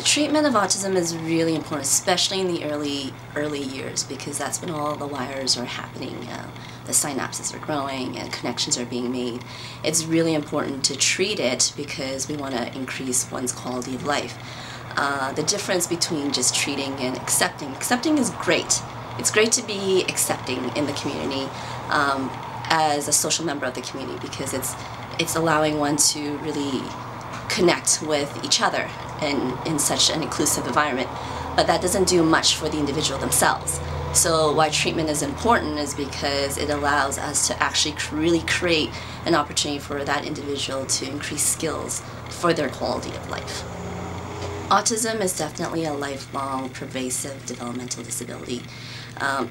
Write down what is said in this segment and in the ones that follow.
The treatment of autism is really important, especially in the early years, because that's when all the wires are happening. The synapses are growing and connections are being made. It's really important to treat it because we want to increase one's quality of life. The difference between just treating and accepting is great. It's great to be accepting in the community as a social member of the community, because it's allowing one to really connect with each other in such an inclusive environment. But that doesn't do much for the individual themselves. So why treatment is important is because it allows us to actually really create an opportunity for that individual to increase skills for their quality of life. Autism is definitely a lifelong, pervasive developmental disability.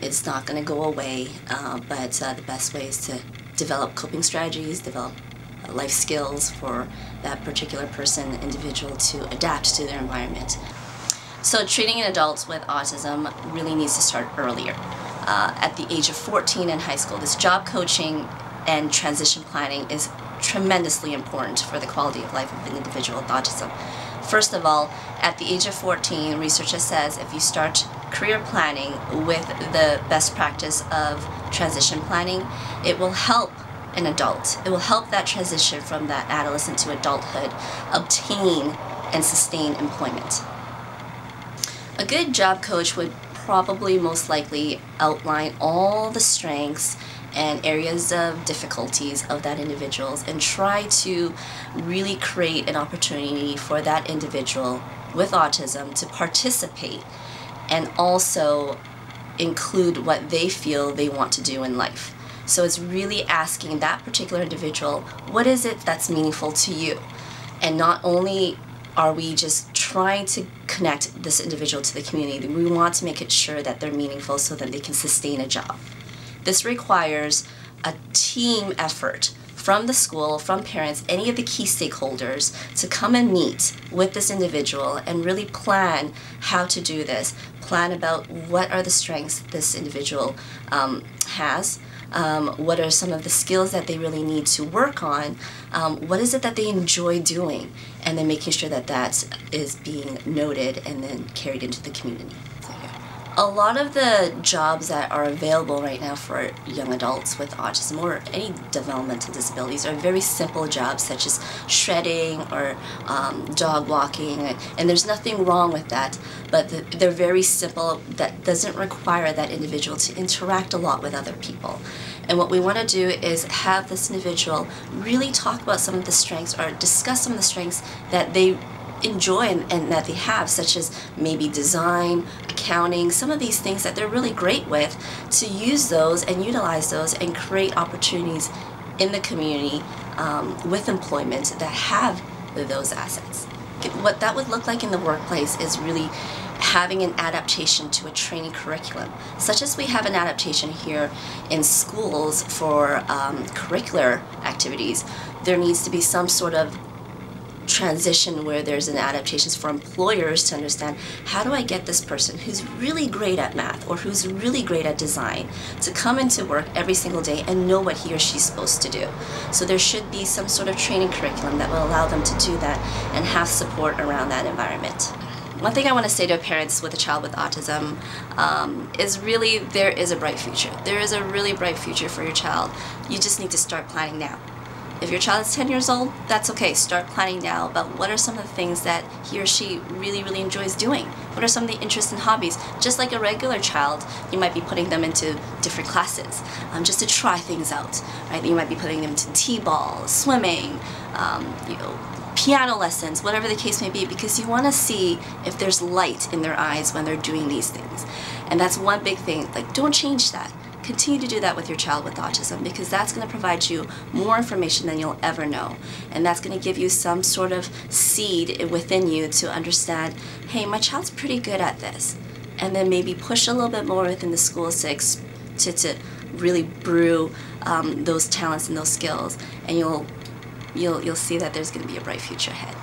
It's not going to go away, but the best way is to develop coping strategies, develop life skills for that particular person, individual, to adapt to their environment. So treating an adult with autism really needs to start earlier. At the age of 14 in high school, this job coaching and transition planning is tremendously important for the quality of life of an individual with autism. First of all, at the age of 14, research says if you start career planning with the best practice of transition planning, it will help an adult. It will help that transition from that adolescent to adulthood obtain and sustain employment. A good job coach would probably most likely outline all the strengths and areas of difficulties of that individual's and try to really create an opportunity for that individual with autism to participate and also include what they feel they want to do in life. So it's really asking that particular individual, what is it that's meaningful to you? And not only are we just trying to connect this individual to the community, we want to make it sure that they're meaningful so that they can sustain a job. This requires a team effort from the school, from parents, any of the key stakeholders to come and meet with this individual and really plan how to do this. Plan about what are the strengths this individual has, what are some of the skills that they really need to work on, what is it that they enjoy doing, and then making sure that that is being noted and then carried into the community. A lot of the jobs that are available right now for young adults with autism or any developmental disabilities are very simple jobs, such as shredding or dog walking, and there's nothing wrong with that, but they're very simple. That doesn't require that individual to interact a lot with other people. And what we want to do is have this individual really talk about some of the strengths or discuss some of the strengths that they enjoy and that they have, such as maybe design, accounting, some of these things that they're really great with, to use those and utilize those and create opportunities in the community with employment that have those assets. What that would look like in the workplace is really having an adaptation to a training curriculum, such as we have an adaptation here in schools for curricular activities. There needs to be some sort of transition where there's an adaptations for employers to understand, how do I get this person who's really great at math or who's really great at design to come into work every single day and know what he or she's supposed to do. So there should be some sort of training curriculum that will allow them to do that and have support around that environment. One thing I want to say to parents with a child with autism is really there is a bright future. There is a really bright future for your child. You just need to start planning now. If your child is 10 years old, that's okay. Start planning now about what are some of the things that he or she really, really enjoys doing. What are some of the interests and hobbies? Just like a regular child, you might be putting them into different classes just to try things out, right? You might be putting them into t-ball, swimming, piano lessons, whatever the case may be, because you want to see if there's light in their eyes when they're doing these things. And that's one big thing. Like, don't change that. Continue to do that with your child with autism, because that's going to provide you more information than you'll ever know. And that's going to give you some sort of seed within you to understand, hey, my child's pretty good at this. And then maybe push a little bit more within the schools to really brew those talents and those skills. And you'll see that there's going to be a bright future ahead.